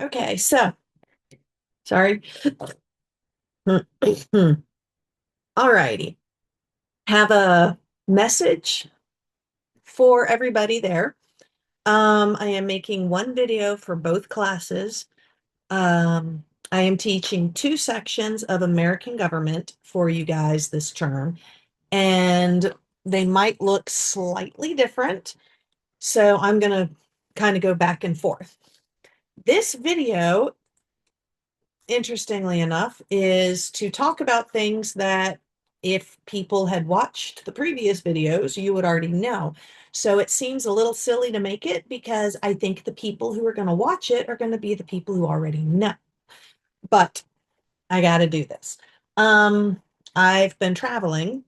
Okay, so sorry. All righty. Have a message for everybody there. I am making one video for both classes. I am teaching two sections of American government for you guys this term, and they might look slightly different. So I'm going to kind of go back and forth. This video, interestingly enough, is to talk about things that if people had watched the previous videos, you would already know. So it seems a little silly to make it because I think the people who are going to watch it are going to be the people who already know. But I got to do this. Um, I've been traveling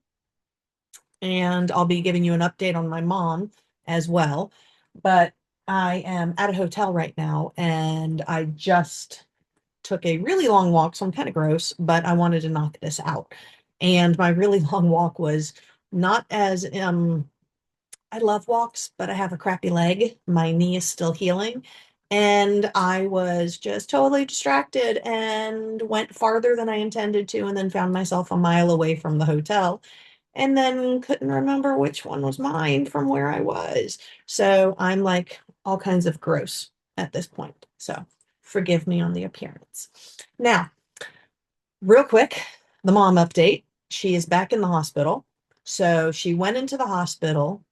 and I'll be giving you an update on my mom as well. But I am at a hotel right now and I just took a really long walk, so I'm kind of gross, but I wanted to knock this out. And my really long walk was not as I love walks, but I have a crappy leg. My knee is still healing. And I was just totally distracted and went farther than I intended to, and then found myself a mile away from the hotel, and then couldn't remember which one was mine from where I was. So I'm like all kinds of gross at this point. So forgive me on the appearance. Now, real quick, the mom update. She is back in the hospital. So she went into the hospital.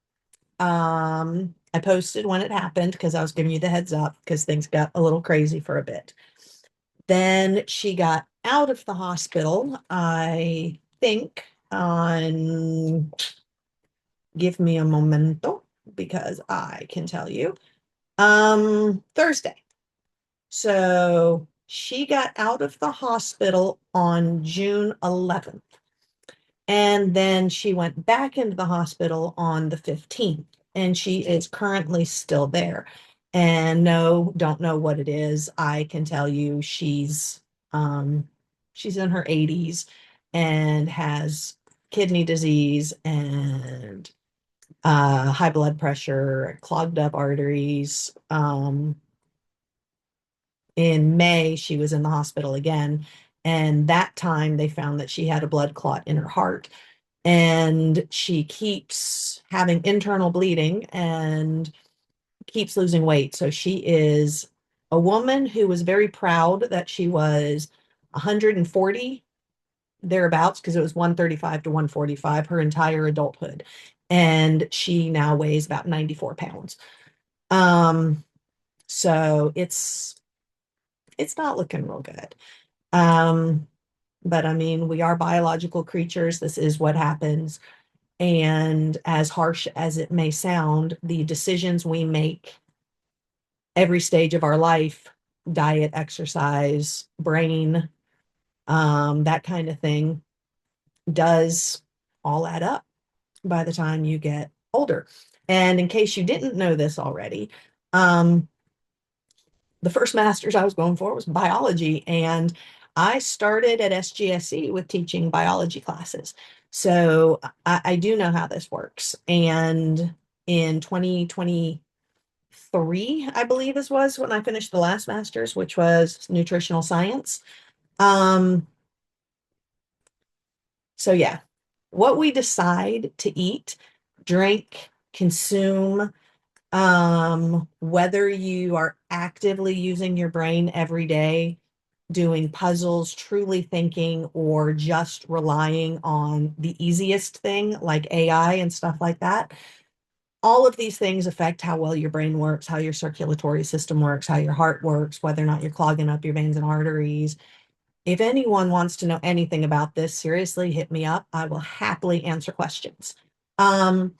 I posted when it happened because I was giving you the heads up because things got a little crazy for a bit. Then she got out of the hospital, I think, on give me a momento because I can tell you. Thursday. So she got out of the hospital on June 11th. And then she went back into the hospital on the 15th. And she is currently still there. And no, don't know what it is. I can tell you she's in her 80s and has kidney disease and high blood pressure, clogged up arteries. In May, she was in the hospital again. And that time they found that she had a blood clot in her heart. And she keeps having internal bleeding and keeps losing weight. So she is a woman who was very proud that she was 140 thereabouts because it was 135 to 145 her entire adulthood. And she now weighs about 94 pounds. Um, so it's not looking real good. Um, but I mean, we are biological creatures. This is what happens. And as harsh as it may sound, the decisions we make every stage of our life, diet, exercise, brain, that kind of thing, does all add up by the time you get older. And in case you didn't know this already, um, the first master's I was going for was biology. And I started at SGSE with teaching biology classes. So I do know how this works. And in 2023, I believe this was when I finished the last master's, which was nutritional science. Um, so yeah, what we decide to eat, drink, consume, whether you are actively using your brain every day, doing puzzles, truly thinking, or just relying on the easiest thing like AI and stuff like that. All of these things affect how well your brain works, how your circulatory system works, how your heart works, whether or not you're clogging up your veins and arteries. If anyone wants to know anything about this, seriously, hit me up. I will happily answer questions. Um,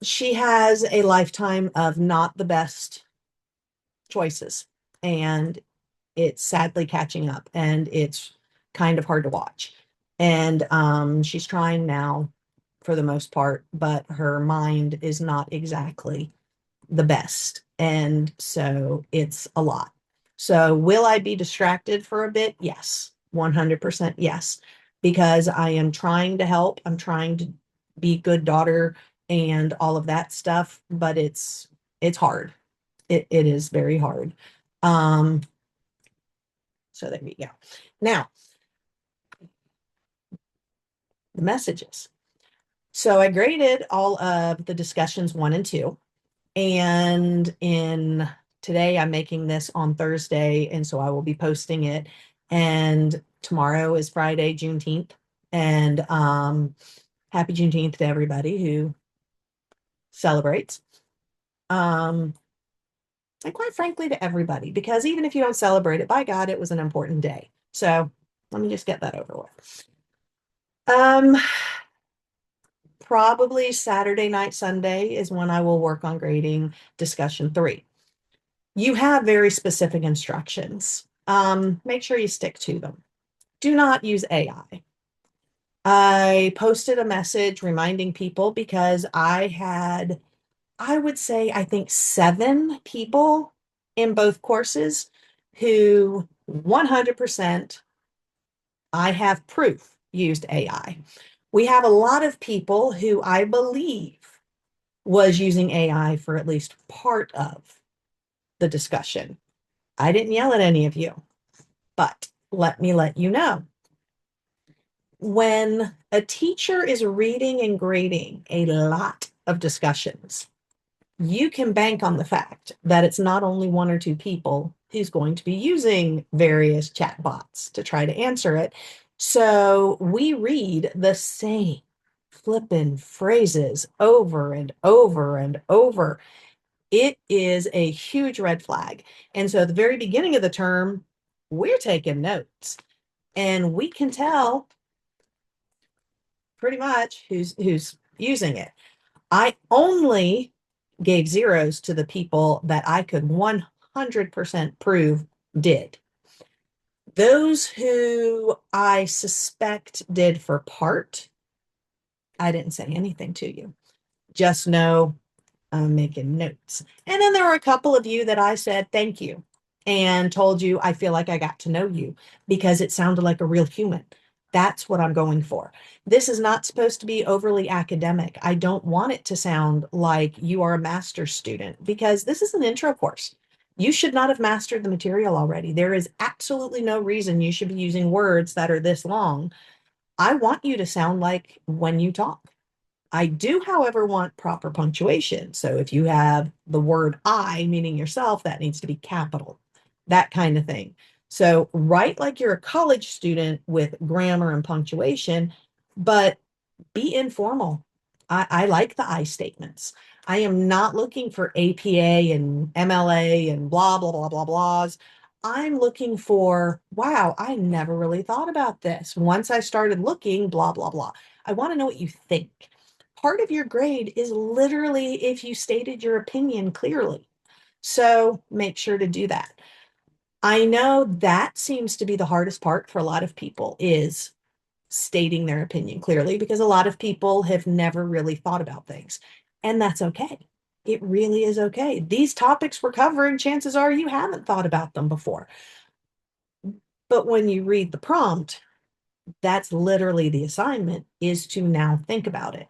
she has a lifetime of not the best choices, and it's sadly catching up, and it's kind of hard to watch. And she's trying now for the most part, but her mind is not exactly the best. And so it's a lot. So will I be distracted for a bit? Yes, 100% yes, because I am trying to help. I'm trying to be good daughter and all of that stuff, but it's hard. It is very hard. Um, so there we go. Now, the messages. So I graded all of the discussions 1 and 2. And in today, I'm making this on Thursday, and so I will be posting it. And tomorrow is Friday, Juneteenth. And happy Juneteenth to everybody who celebrates. Um, and quite frankly, to everybody, because even if you don't celebrate it, by God, it was an important day. So let me just get that over with. Um, Probably Saturday night, Sunday is when I will work on grading discussion 3. You have very specific instructions. Make sure you stick to them. Do not use AI. I posted a message reminding people because I had, I would say, I think 7 people in both courses who 100% I have proof used AI. We have a lot of people who I believe was using AI for at least part of the discussion. I didn't yell at any of you, but let me let you know. When a teacher is reading and grading a lot of discussions, you can bank on the fact that it's not only 1 or 2 people who's going to be using various chat bots to try to answer it. So we read the same flippin' phrases over and over and over. It is a huge red flag. And so at the very beginning of the term, we're taking notes and we can tell pretty much who's using it. I only gave zeros to the people that I could 100% prove did. Those who I suspect did for part, I didn't say anything to you. Just know I'm making notes. And then there were a couple of you that I said thank you and told you I feel like I got to know you because it sounded like a real human. That's what I'm going for. This is not supposed to be overly academic. I don't want it to sound like you are a master's student because this is an intro course. You should not have mastered the material already. There is absolutely no reason you should be using words that are this long. I want you to sound like when you talk. I do, however, want proper punctuation. So if you have the word I, meaning yourself, that needs to be capital, that kind of thing. So write like you're a college student with grammar and punctuation, but be informal. I like the I statements. I am not looking for APA and MLA and blah, blah, blah, blah, blahs. I'm looking for, wow, I never really thought about this. Once I started looking, blah, blah, blah. I want to know what you think. Part of your grade is literally if you stated your opinion clearly. So make sure to do that. I know that seems to be the hardest part for a lot of people is stating their opinion clearly because a lot of people have never really thought about things. And that's okay. It really is okay. These topics we're covering, chances are you haven't thought about them before. But when you read the prompt, that's literally the assignment is to now think about it.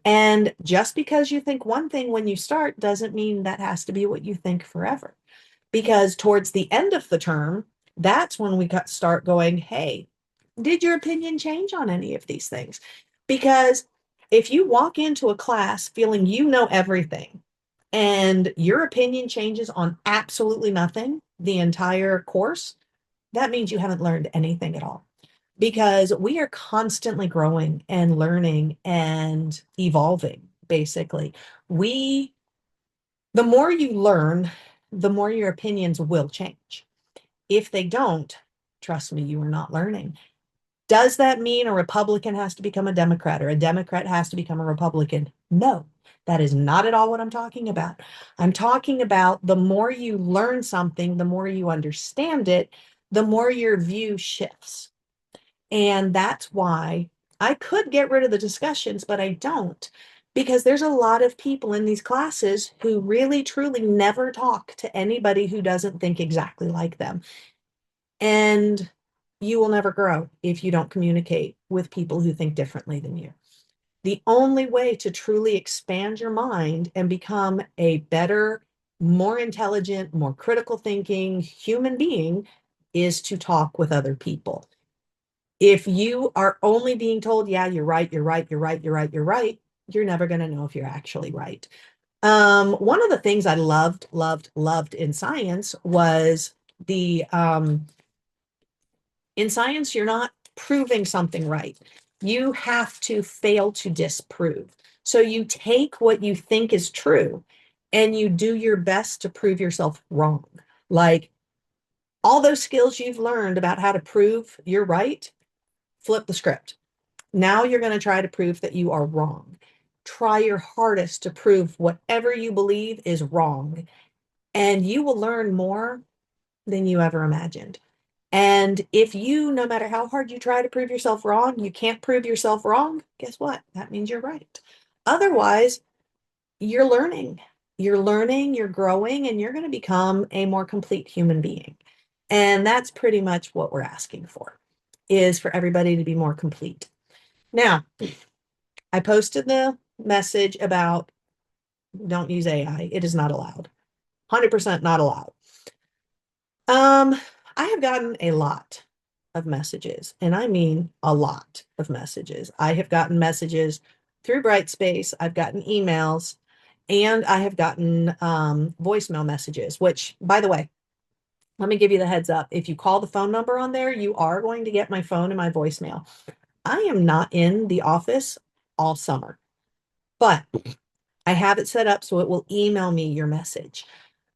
And just because you think one thing when you start doesn't mean that has to be what you think forever. Because towards the end of the term, that's when we start going, hey, did your opinion change on any of these things? Because if you walk into a class feeling you know everything and your opinion changes on absolutely nothing the entire course, that means you haven't learned anything at all. Because we are constantly growing and learning and evolving, basically. We, the more you learn, the more your opinions will change. If they don't, trust me, you are not learning. Does that mean a Republican has to become a Democrat or a Democrat has to become a Republican? No, that is not at all what I'm talking about. I'm talking about the more you learn something, the more you understand it, the more your view shifts. And that's why I could get rid of the discussions, but I don't, because there's a lot of people in these classes who really, truly never talk to anybody who doesn't think exactly like them. And you will never grow if you don't communicate with people who think differently than you. The only way to truly expand your mind and become a better more intelligent, more critical thinking human being is to talk with other people. If you are only being told, yeah, you're right, you're right, you're right, you're right, you're right, you're never going to know if you're actually right. One of the things I loved in science was in science, you're not proving something right. You have to fail to disprove. So you take what you think is true and you do your best to prove yourself wrong. Like all those skills you've learned about how to prove you're right, flip the script. Now you're going to try to prove that you are wrong. Try your hardest to prove whatever you believe is wrong, and you will learn more than you ever imagined. And if you, no matter how hard you try to prove yourself wrong, you can't prove yourself wrong, guess what? That means you're right. Otherwise, you're learning. You're learning, you're growing, and you're going to become a more complete human being. And that's pretty much what we're asking for, is for everybody to be more complete. Now, I posted the message about don't use AI. It is not allowed. 100% not allowed. I have gotten a lot of messages, and I mean a lot of messages. I have gotten messages through Brightspace, I've gotten emails, and I have gotten voicemail messages, which, by the way, let me give you the heads up. If you call the phone number on there, you are going to get my phone and my voicemail. I am not in the office all summer, but I have it set up so it will email me your message.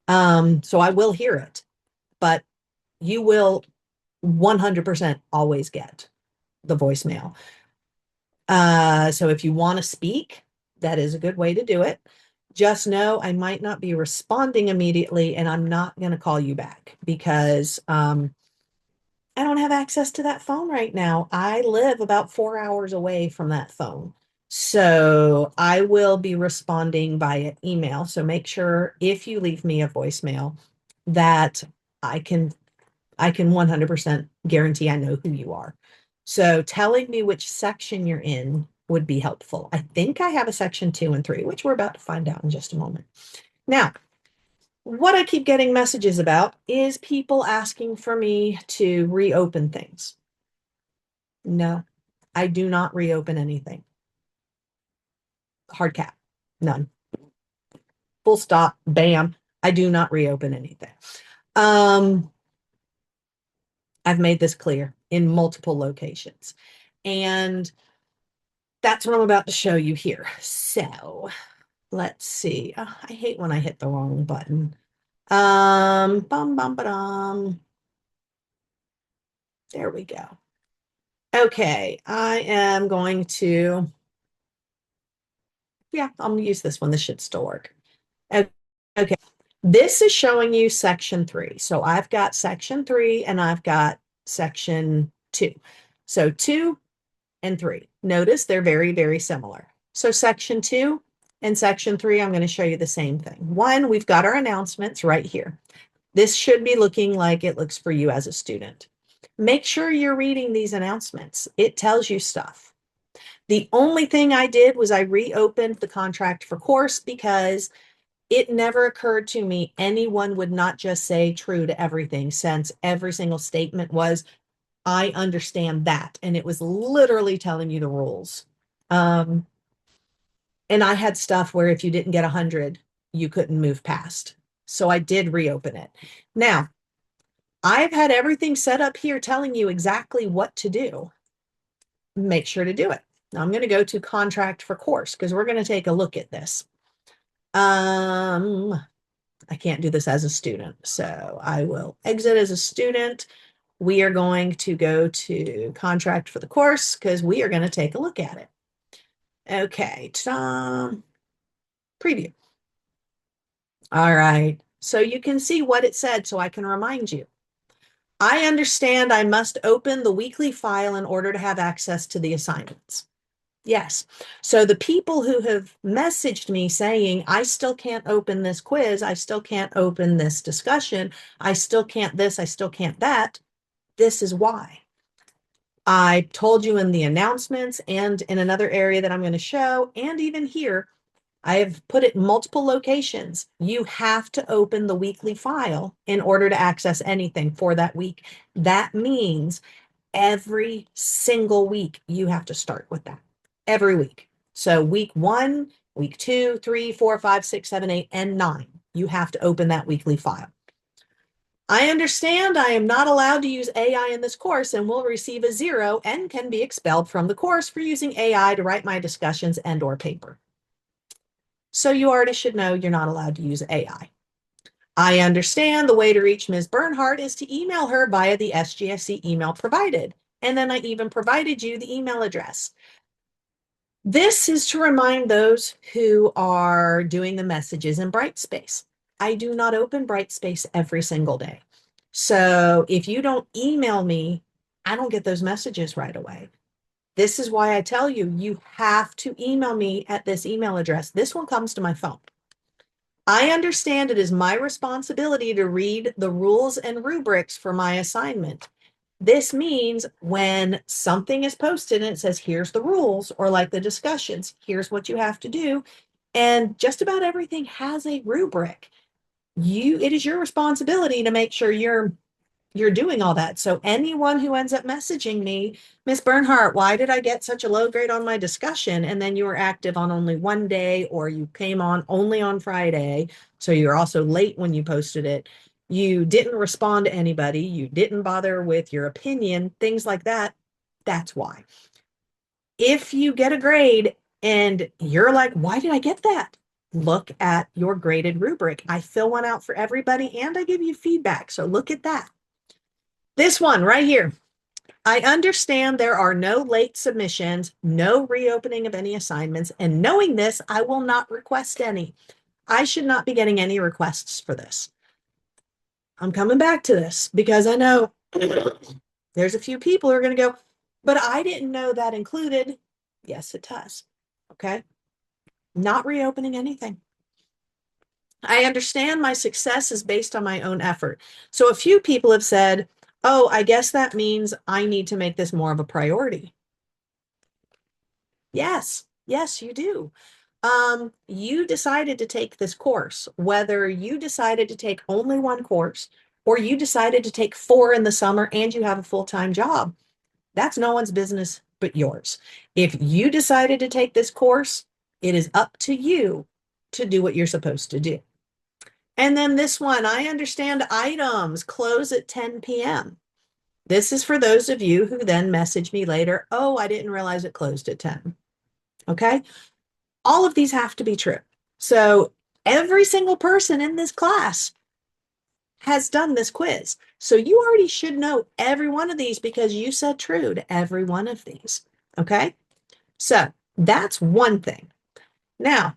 So I will hear it, but you will 100% always get the voicemail. So if you want to speak, that is a good way to do it. Just know I might not be responding immediately, and I'm not going to call you back because I don't have access to that phone right now. I live about 4 hours away from that phone. So I will be responding via email. So make sure if you leave me a voicemail that I can I can 100% guarantee I know who you are. So telling me which section you're in would be helpful. I think I have a section 2 and 3, which we're about to find out in just a moment. Now, what I keep getting messages about is people asking for me to reopen things. No, I do not reopen anything. Hard cap, none. Full stop, bam. I do not reopen anything. Um, I've made this clear in multiple locations. And that's what I'm about to show you here. So let's see. Oh, I hate when I hit the wrong button. Bum, bum, ba-dum. There we go. Okay, I am going to, yeah, I'm gonna use this one. This should still work. Okay, this is showing you section 3. So I've got section 3 and I've got section 2. So 2 and 3. Notice they're very, very similar. So section 2 and section 3, I'm going to show you the same thing. 1, we've got our announcements right here. This should be looking like it looks for you as a student. Make sure you're reading these announcements. It tells you stuff. The only thing I did was I reopened the contract for course because it never occurred to me anyone would not just say true to everything, since every single statement was, I understand that. And it was literally telling you the rules. And I had stuff where if you didn't get 100, you couldn't move past. So I did reopen it. Now, I've had everything set up here telling you exactly what to do. Make sure to do it. Now I'm going to go to contract for course because we're going to take a look at this. I can't do this as a student, so I will exit as a student. We are going to go to contract for the course because we are going to take a look at it. Okay, preview. All right, so you can see what it said, so I can remind you. I understand I must open the weekly file in order to have access to the assignments. Yes. So the people who have messaged me saying, I still can't open this quiz, I still can't open this discussion, I still can't this, I still can't that, this is why. I told you in the announcements and in another area that I'm going to show, and even here, I have put it in multiple locations. You have to open the weekly file in order to access anything for that week. That means every single week you have to start with that every week. So week 1, week 2, 3, 4, 5, 6, 7, 8, and 9, you have to open that weekly file. I understand I am not allowed to use AI in this course and will receive a 0 and can be expelled from the course for using AI to write my discussions and/or paper. So you already should know you're not allowed to use AI. I understand the way to reach Ms. Bernhardt is to email her via the SGSC email provided. And then I even provided you the email address. This is to remind those who are doing the messages in Brightspace. I do not open Brightspace every single day. So if you don't email me, I don't get those messages right away. This is why I tell you, you have to email me at this email address. This one comes to my phone. I understand it is my responsibility to read the rules and rubrics for my assignment. This means when something is posted and it says, here's the rules, or like the discussions, here's what you have to do. And just about everything has a rubric. It is your responsibility to make sure you're doing all that. So anyone who ends up messaging me, Miss Bernhardt, why did I get such a low grade on my discussion? And then you were active on only one day, or you came on only on Friday. So you're also late when you posted it. You didn't respond to anybody. You didn't bother with your opinion, things like that. That's why. If you get a grade and you're like, why did I get that? Look at your graded rubric. I fill one out for everybody and I give you feedback. So look at that. This one right here. I understand there are no late submissions, no reopening of any assignments, and knowing this, I will not request any. I should not be getting any requests for this. I'm coming back to this because I know there's a few people who are going to go, but I didn't know that included. Yes, it does. Okay. Not reopening anything. I understand my success is based on my own effort. So a few people have said, oh, I guess that means I need to make this more of a priority. Yes, yes, you do. You decided to take this course, whether you decided to take only one course or you decided to take 4 in the summer and you have a full-time job. That's no one's business but yours. If you decided to take this course, it is up to you to do what you're supposed to do. And then this one, I understand items close at 10 p.m. This is for those of you who then message me later, oh, I didn't realize it closed at 10. Okay. All of these have to be true. So every single person in this class has done this quiz. So you already should know every one of these because you said true to every one of these. Okay. So that's one thing. Now,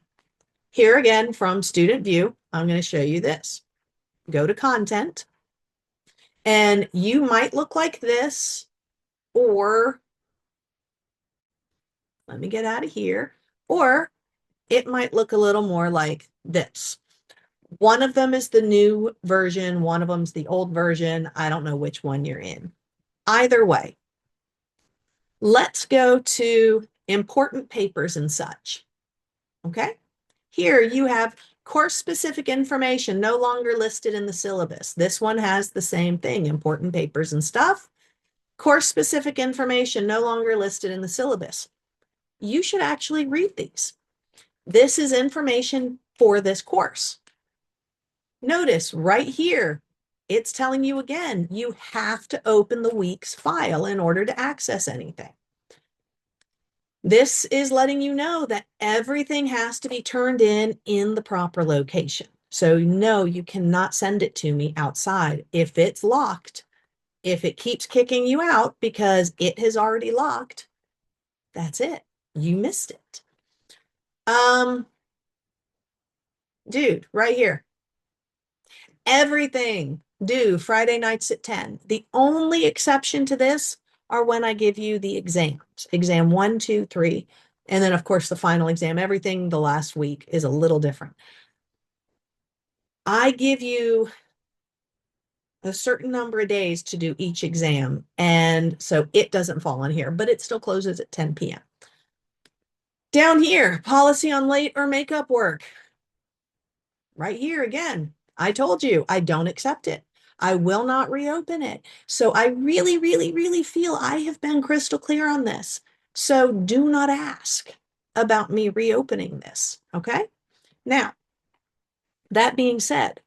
here again from Student View, I'm going to show you this. Go to content and you might look like this, or let me get out of here, or it might look a little more like this. One of them is the new version, one of them's the old version. I don't know which one you're in. Either way, let's go to important papers and such. Okay. Here you have course-specific information no longer listed in the syllabus. This one has the same thing, important papers and stuff. Course-specific information no longer listed in the syllabus. You should actually read these. This is information for this course. Notice right here, it's telling you again, you have to open the week's file in order to access anything. This is letting you know that everything has to be turned in the proper location. So no, you cannot send it to me outside. If it's locked, if it keeps kicking you out because it has already locked, that's it. You missed it. Dude, right here. Everything due Friday nights at 10. The only exception to this are when I give you the exams, exam 1, 2, 3, and then of course the final exam. Everything the last week is a little different. I give you a certain number of days to do each exam, and so it doesn't fall in here, but it still closes at 10 p.m. Down here, policy on late or makeup work. Right here again, I told you I don't accept it. I will not reopen it. So I really, really, really feel I have been crystal clear on this. So do not ask about me reopening this. Okay. Now, that being said,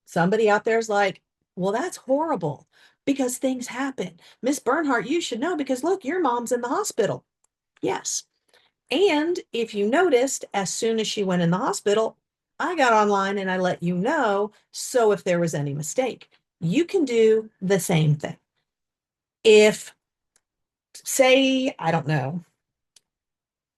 somebody out there is like, well, that's horrible because things happen. Miss Bernhardt, you should know because look, your mom's in the hospital. Yes. And if you noticed, as soon as she went in the hospital, I got online and I let you know. So if there was any mistake, you can do the same thing. If, say, I don't know,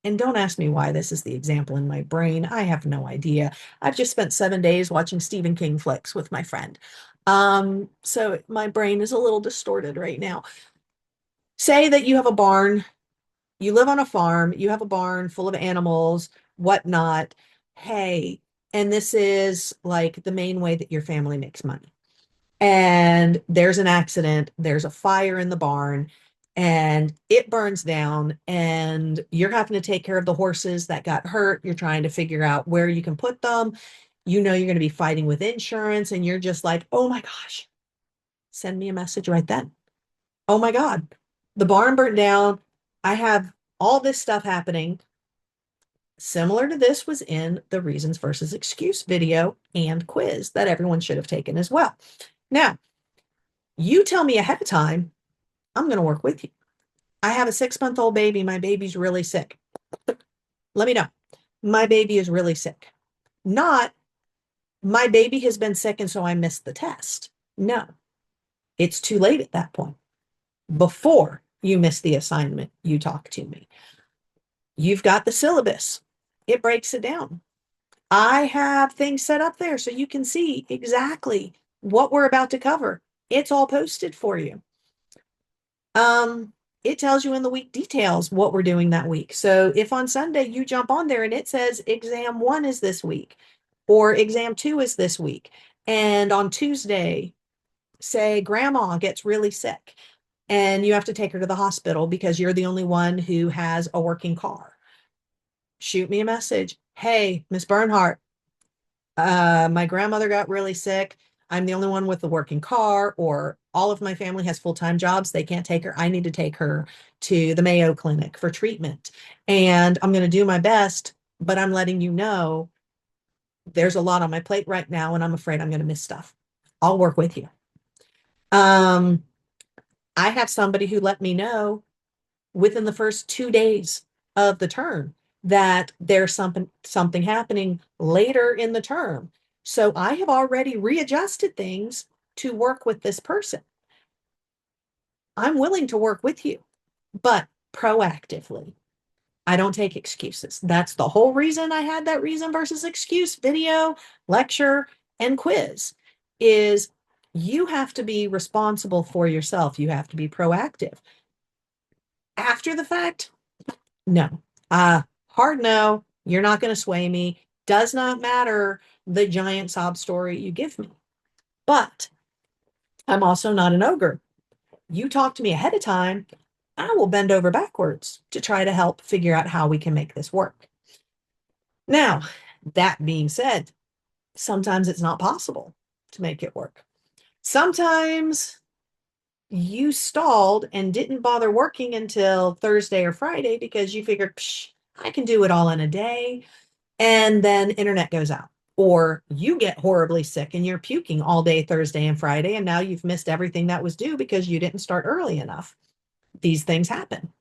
and don't ask me why this is the example in my brain. I have no idea. I've just spent 7 days watching Stephen King flicks with my friend. So my brain is a little distorted right now. Say that you have a barn, you live on a farm, you have a barn full of animals, whatnot. Hey, and this is like the main way that your family makes money. And there's an accident, there's a fire in the barn, and it burns down, and you're having to take care of the horses that got hurt. You're trying to figure out where you can put them. You know you're going to be fighting with insurance, and you're just like, oh my gosh, send me a message right then. Oh my God, the barn burnt down. I have all this stuff happening. Similar to this was in the reasons versus excuse video and quiz that everyone should have taken as well. Now, you tell me ahead of time, I'm going to work with you. I have a 6-month-old baby. My baby's really sick. Let me know. My baby is really sick. Not my baby has been sick and so I missed the test. No, it's too late at that point. Before you miss the assignment, you talk to me. You've got the syllabus. It breaks it down. I have things set up there so you can see exactly what we're about to cover. It's all posted for you. It tells you in the week details what we're doing that week. So if on Sunday you jump on there and it says exam 1 is this week or exam 2 is this week, and on Tuesday, say grandma gets really sick and you have to take her to the hospital because you're the only one who has a working car, shoot me a message. Hey, Miss Bernhardt, my grandmother got really sick. I'm the only one with the working car, or all of my family has full-time jobs. They can't take her. I need to take her to the Mayo Clinic for treatment. And I'm going to do my best, but I'm letting you know there's a lot on my plate right now, and I'm afraid I'm going to miss stuff. I'll work with you. I have somebody who let me know within the first 2 days of the term that there's something happening later in the term. So I have already readjusted things to work with this person. I'm willing to work with you, but proactively. I don't take excuses. That's the whole reason I had that reason versus excuse video, lecture, and quiz is you have to be responsible for yourself. You have to be proactive. After the fact, no. Hard no. You're not going to sway me. Does not matter the giant sob story you give me. But I'm also not an ogre. You talk to me ahead of time, I will bend over backwards to try to help figure out how we can make this work. Now, that being said, sometimes it's not possible to make it work. Sometimes you stalled and didn't bother working until Thursday or Friday because you figured, psh, I can do it all in a day. And then internet goes out. Or you get horribly sick and you're puking all day Thursday and Friday, and now you've missed everything that was due because you didn't start early enough. These things happen.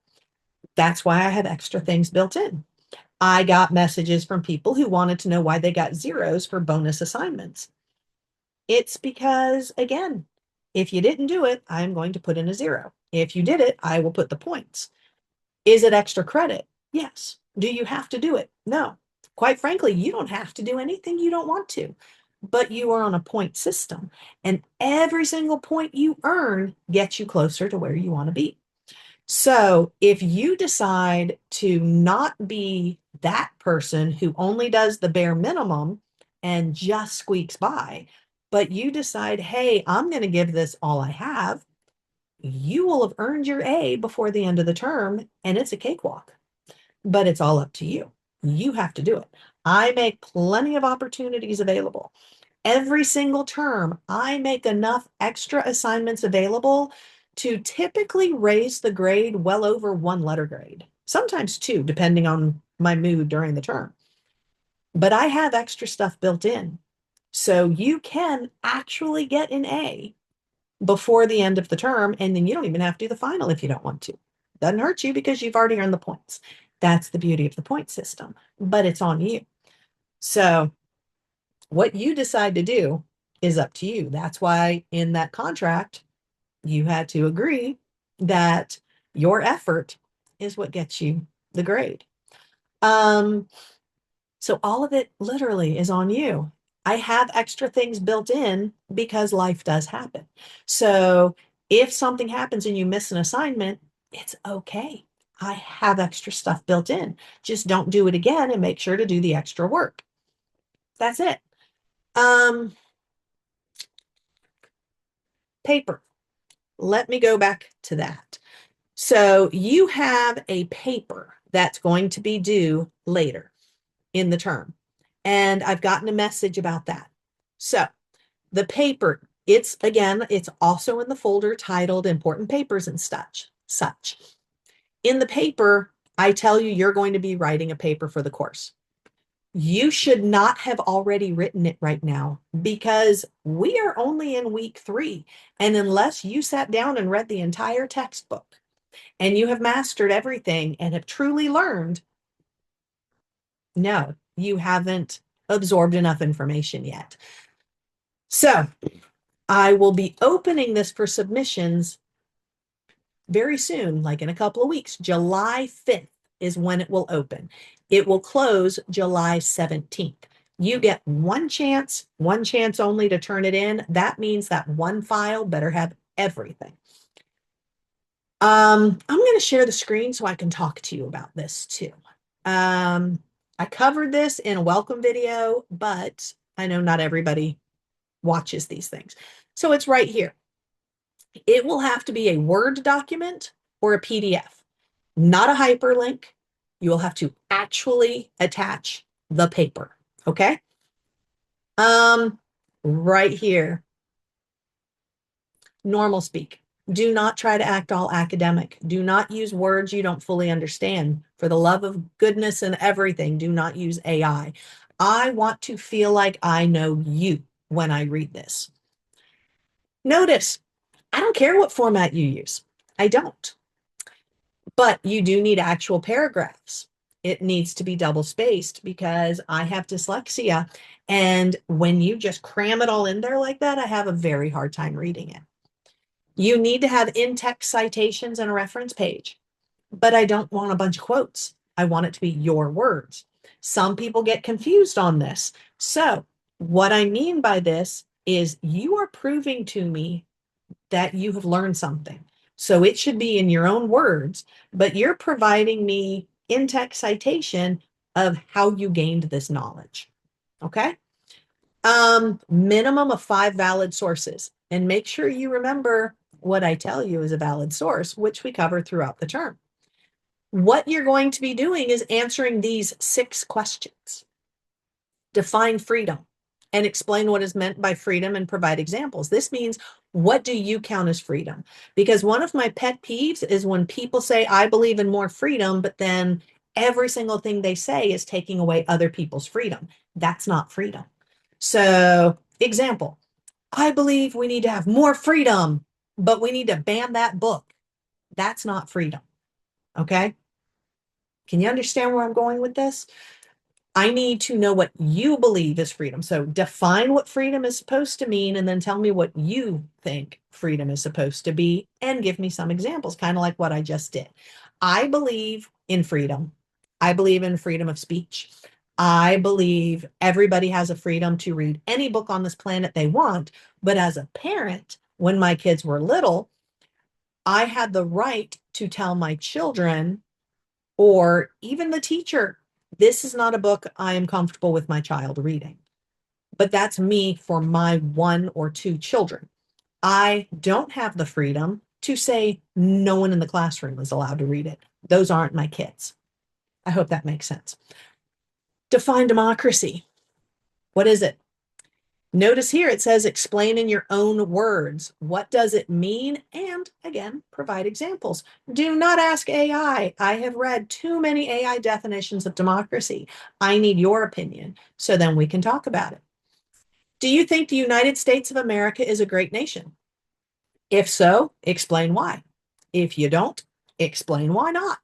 That's why I have extra things built in. I got messages from people who wanted to know why they got zeros for bonus assignments. It's because, again, if you didn't do it, I'm going to put in a 0. If you did it, I will put the points. Is it extra credit? Yes. Do you have to do it? No. Quite frankly, you don't have to do anything you don't want to, but you are on a point system, and every single point you earn gets you closer to where you want to be. So if you decide to not be that person who only does the bare minimum and just squeaks by, but you decide, hey, I'm going to give this all I have, you will have earned your A before the end of the term, and it's a cakewalk. but it's all up to you. You have to do it. I make plenty of opportunities available. Every single term, I make enough extra assignments available to typically raise the grade well over one letter grade, sometimes two, depending on my mood during the term. But I have extra stuff built in. So you can actually get an A before the end of the term, and then you don't even have to do the final if you don't want to. Doesn't hurt you because you've already earned the points. That's the beauty of the point system, but it's on you. So what you decide to do is up to you. That's why in that contract, you had to agree that your effort is what gets you the grade. Um, so all of it literally is on you. I have extra things built in because life does happen. So if something happens and you miss an assignment, it's okay. I have extra stuff built in. Just don't do it again and make sure to do the extra work. That's it. Um, Paper. Let me go back to that. So you have a paper that's going to be due later in the term. And I've gotten a message about that. So the paper, it's also in the folder titled Important Papers and such. In the paper, I tell you you're going to be writing a paper for the course. You should not have already written it right now because we are only in week 3. And unless you sat down and read the entire textbook and you have mastered everything and have truly learned, no, you haven't absorbed enough information yet. So I will be opening this for submissions very soon, like in a couple of weeks. July 5th is when it will open. It will close July 17th. You get one chance only to turn it in. That means that one file better have everything. I'm going to share the screen so I can talk to you about this too. I covered this in a welcome video, but I know not everybody watches these things. So it's right here. It will have to be a Word document or a PDF, not a hyperlink. You will have to actually attach the paper. Okay. Right here, normal speak. Do not try to act all academic. Do not use words you don't fully understand. For the love of goodness and everything, do not use AI. I want to feel like I know you when I read this. Notice, I don't care what format you use. I don't. But you do need actual paragraphs. It needs to be double spaced because I have dyslexia. And when you just cram it all in there like that, I have a very hard time reading it. You need to have in-text citations and a reference page, but I don't want a bunch of quotes. I want it to be your words. Some people get confused on this. So what I mean by this is you are proving to me that you have learned something. So it should be in your own words, but you're providing me in-text citation of how you gained this knowledge. Okay. Minimum of 5 valid sources. And make sure you remember what I tell you is a valid source, which we cover throughout the term. What you're going to be doing is answering these 6 questions. Define freedom and explain what is meant by freedom and provide examples. This means, what do you count as freedom? Because one of my pet peeves is when people say, I believe in more freedom, but then every single thing they say is taking away other people's freedom. That's not freedom. So, example, I believe we need to have more freedom, but we need to ban that book. That's not freedom. Okay. Can you understand where I'm going with this? I need to know what you believe is freedom. So define what freedom is supposed to mean, and then tell me what you think freedom is supposed to be, and give me some examples, kind of like what I just did. I believe in freedom. I believe in freedom of speech. I believe everybody has a freedom to read any book on this planet they want. But as a parent, when my kids were little, I had the right to tell my children or even the teacher, this is not a book I am comfortable with my child reading. But that's me for my 1 or 2 children. I don't have the freedom to say no one in the classroom is allowed to read it. Those aren't my kids. I hope that makes sense. Define democracy. What is it? Notice here it says explain in your own words. What does it mean? And again, provide examples. Do not ask AI. I have read too many AI definitions of democracy. I need your opinion so then we can talk about it. Do you think the United States of America is a great nation? If so, explain why. If you don't, explain why not.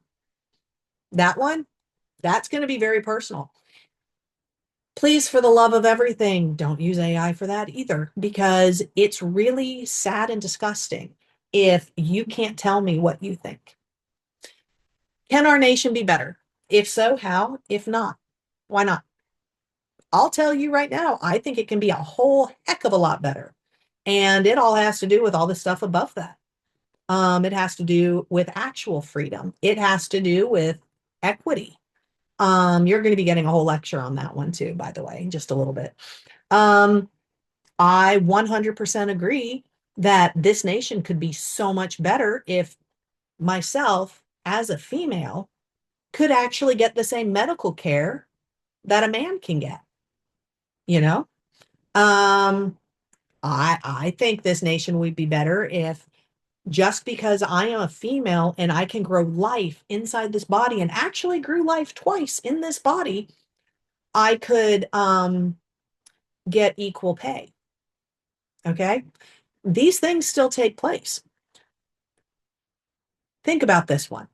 That one, that's going to be very personal. Please, for the love of everything, don't use AI for that either, because it's really sad and disgusting if you can't tell me what you think. Can our nation be better? If so, how? If not, why not? I'll tell you right now, I think it can be a whole heck of a lot better. And it all has to do with all the stuff above that. It has to do with actual freedom. It has to do with equity. You're going to be getting a whole lecture on that one too, by the way, just a little bit. I 100% agree that this nation could be so much better if myself, as a female, could actually get the same medical care that a man can get. You know, I think this nation would be better if just because I am a female and I can grow life inside this body and actually grew life twice in this body, I could get equal pay. Okay. These things still take place. Think about this one.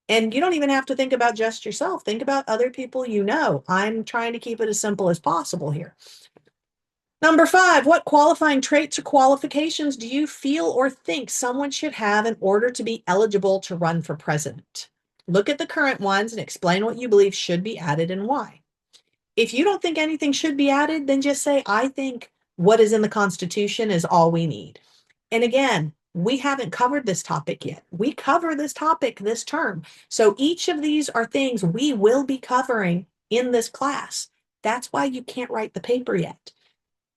And you don't even have to think about just yourself. Think about other people you know. I'm trying to keep it as simple as possible here. Number 5, what qualifying traits or qualifications do you feel or think someone should have in order to be eligible to run for president? Look at the current ones and explain what you believe should be added and why. If you don't think anything should be added, then just say, I think what is in the Constitution is all we need. And again, we haven't covered this topic yet. We cover this topic this term. So each of these are things we will be covering in this class. That's why you can't write the paper yet.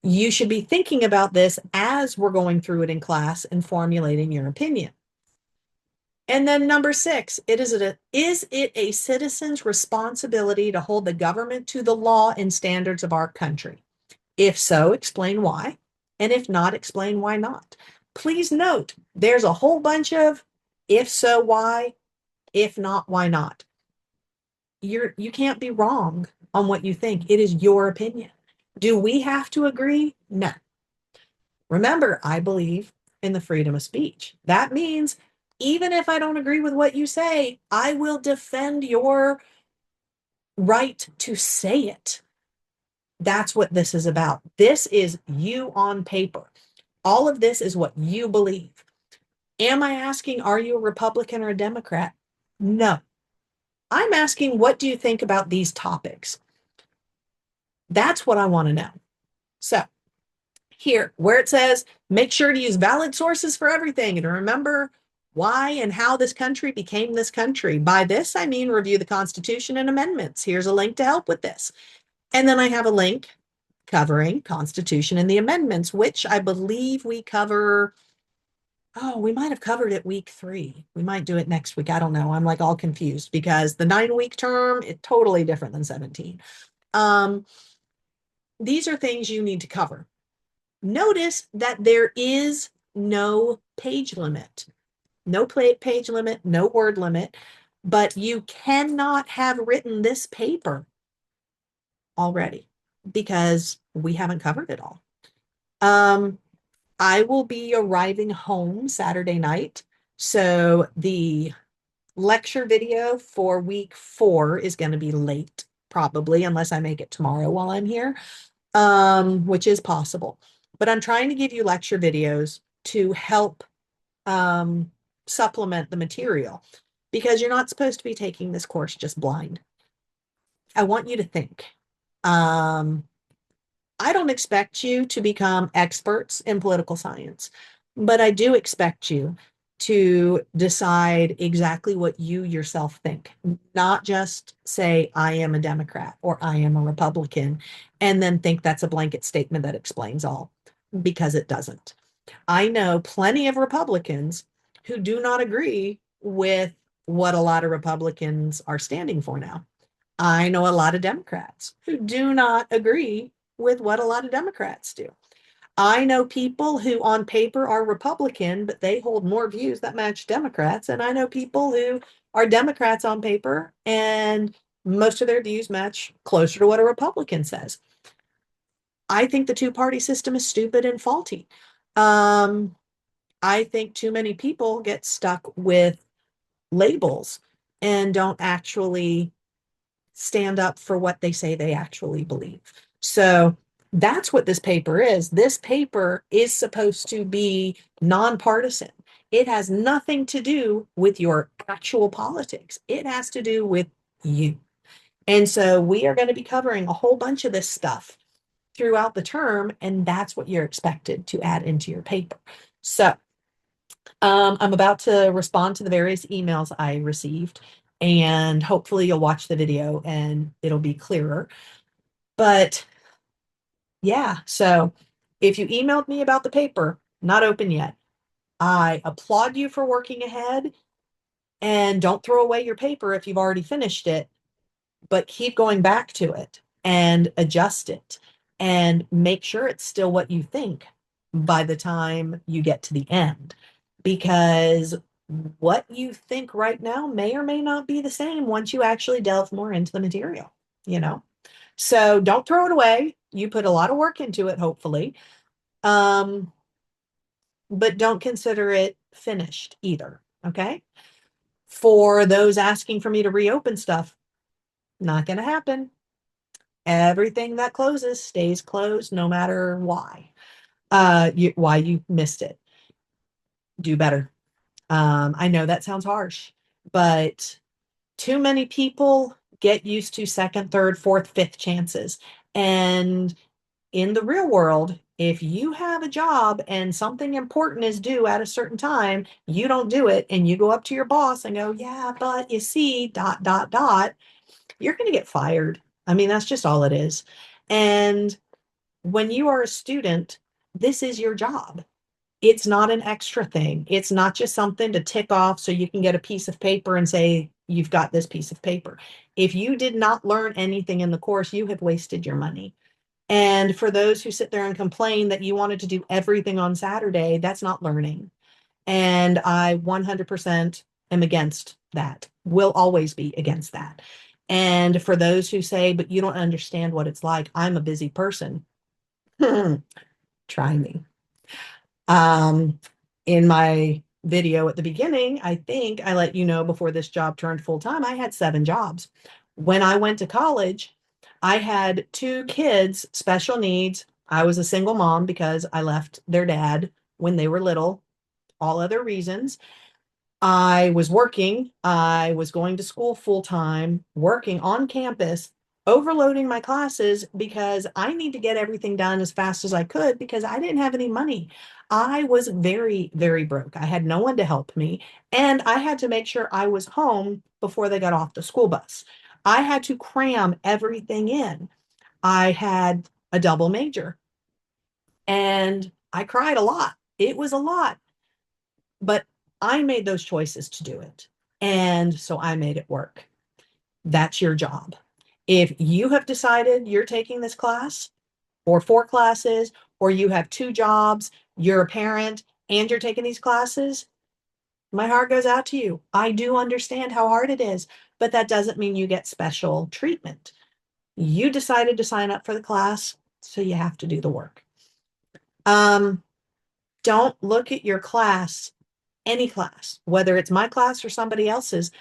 You should be thinking about this as we're going through it in class and formulating your opinion. And then number 6, is it a citizen's responsibility to hold the government to the law and standards of our country? If so, explain why. And if not, explain why not. Please note, there's a whole bunch of if so, why, if not, why not. You can't be wrong on what you think. It is your opinion. Do we have to agree? No. Remember, I believe in the freedom of speech. That means even if I don't agree with what you say, I will defend your right to say it. That's what this is about. This is you on paper. All of this is what you believe. Am I asking, are you a Republican or a Democrat? No. I'm asking, what do you think about these topics? That's what I want to know. So here, where it says, make sure to use valid sources for everything and remember why and how this country became this country. By this, I mean review the Constitution and amendments. Here's a link to help with this. And then I have a link covering Constitution and the amendments, which I believe we cover. Oh, we might have covered it week 3. We might do it next week. I don't know. I'm like all confused because the 9-week term is totally different than 17. These are things you need to cover. Notice that there is no page limit, no page limit, no word limit, but you cannot have written this paper already because we haven't covered it all. I will be arriving home Saturday night. So the lecture video for week 4 is going to be late, probably, unless I make it tomorrow while I'm here, which is possible. But I'm trying to give you lecture videos to help supplement the material because you're not supposed to be taking this course just blind. I want you to think. I don't expect you to become experts in political science, but I do expect you to decide exactly what you yourself think, not just say, I am a Democrat or I am a Republican, and then think that's a blanket statement that explains all, because it doesn't. I know plenty of Republicans who do not agree with what a lot of Republicans are standing for now. I know a lot of Democrats who do not agree with what a lot of Democrats do. I know people who on paper are Republican, but they hold more views that match Democrats. And I know people who are Democrats on paper and most of their views match closer to what a Republican says. I think the two-party system is stupid and faulty. Um, I think too many people get stuck with labels and don't actually stand up for what they say they actually believe. So that's what this paper is. This paper is supposed to be nonpartisan. It has nothing to do with your actual politics. It has to do with you. And so we are going to be covering a whole bunch of this stuff throughout the term, and that's what you're expected to add into your paper. So I'm about to respond to the various emails I received, and hopefully you'll watch the video and it'll be clearer. But yeah, so if you emailed me about the paper, not open yet, I applaud you for working ahead, and don't throw away your paper if you've already finished it, but keep going back to it and adjust it and make sure it's still what you think by the time you get to the end. Because what you think right now may or may not be the same once you actually delve more into the material, you know? So don't throw it away. You put a lot of work into it, hopefully. Um, but don't consider it finished either. Okay. For those asking for me to reopen stuff, not going to happen. Everything that closes stays closed no matter why. Why you missed it. Do better. I know that sounds harsh, but too many people get used to second, third, fourth, fifth chances. And in the real world, if you have a job and something important is due at a certain time, you don't do it, and you go up to your boss and go, yeah, but you see, dot, dot, dot, you're going to get fired. I mean, that's just all it is. And when you are a student, this is your job. It's not an extra thing. It's not just something to tick off so you can get a piece of paper and say, you've got this piece of paper. If you did not learn anything in the course, you have wasted your money. And for those who sit there and complain that you wanted to do everything on Saturday, that's not learning. And I 100% am against that, will always be against that. And for those who say, but you don't understand what it's like, I'm a busy person. Try me. Um, in my video at the beginning, I think I let you know before this job turned full time, I had 7 jobs. When I went to college, I had 2 kids, special needs. I was a single mom because I left their dad when they were little, all other reasons. I was working. I was going to school full time, working on campus, overloading my classes because I need to get everything done as fast as I could because I didn't have any money. I was very, very broke. I had no one to help me, and I had to make sure I was home before they got off the school bus. I had to cram everything in. I had a double major, and I cried a lot. It was a lot, but I made those choices to do it. And so I made it work. That's your job. If you have decided you're taking this class or 4 classes, or you have 2 jobs, you're a parent, and you're taking these classes, my heart goes out to you. I do understand how hard it is, but that doesn't mean you get special treatment. You decided to sign up for the class, so you have to do the work. Um, don't look at your class, any class, whether it's my class or somebody else's,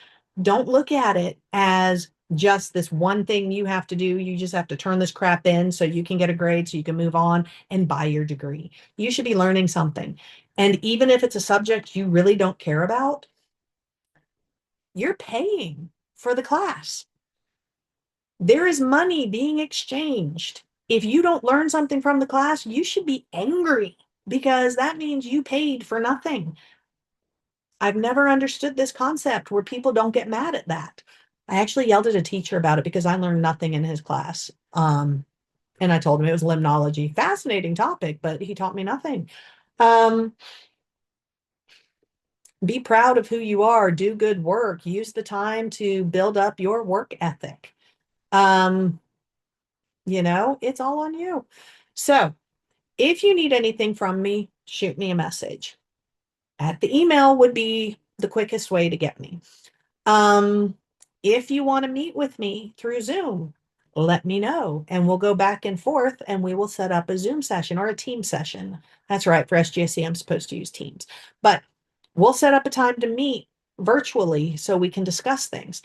don't look at it as just this one thing you have to do. You just have to turn this crap in so you can get a grade so you can move on and buy your degree. You should be learning something. And even if it's a subject you really don't care about, you're paying for the class. There is money being exchanged. If you don't learn something from the class, you should be angry because that means you paid for nothing. I've never understood this concept where people don't get mad at that. I actually yelled at a teacher about it because I learned nothing in his class. And I told him it was limnology. Fascinating topic, but he taught me nothing. Um, Be proud of who you are, do good work, use the time to build up your work ethic. Um, it's all on you. So if you need anything from me, shoot me a message. At the email would be the quickest way to get me. Um, if you want to meet with me through Zoom, let me know and we'll go back and forth and we will set up a Zoom session or a team session. That's right. For SGSC, I'm supposed to use Teams, but we'll set up a time to meet virtually so we can discuss things.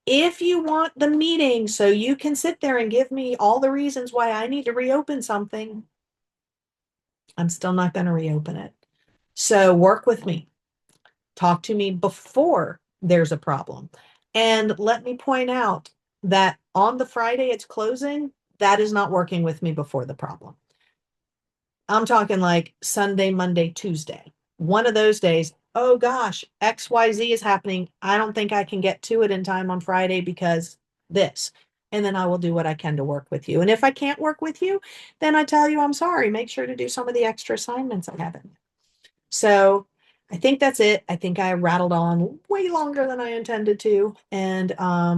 If you want the meeting so you can sit there and give me all the reasons why I need to reopen something, I'm still not going to reopen it. So work with me. Talk to me before there's a problem. And let me point out that on the Friday it's closing, that is not working with me before the problem. I'm talking like Sunday, Monday, Tuesday. One of those days, oh gosh, XYZ is happening. I don't think I can get to it in time on Friday because this. And then I will do what I can to work with you. And if I can't work with you, then I tell you I'm sorry. Make sure to do some of the extra assignments I haven't. So I think that's it. I think I rattled on way longer than I intended to. And I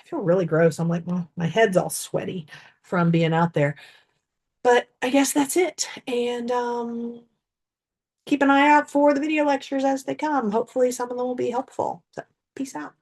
feel really gross. I'm like, well, my head's all sweaty from being out there. But I guess that's it. And keep an eye out for the video lectures as they come. Hopefully some of them will be helpful. So peace out.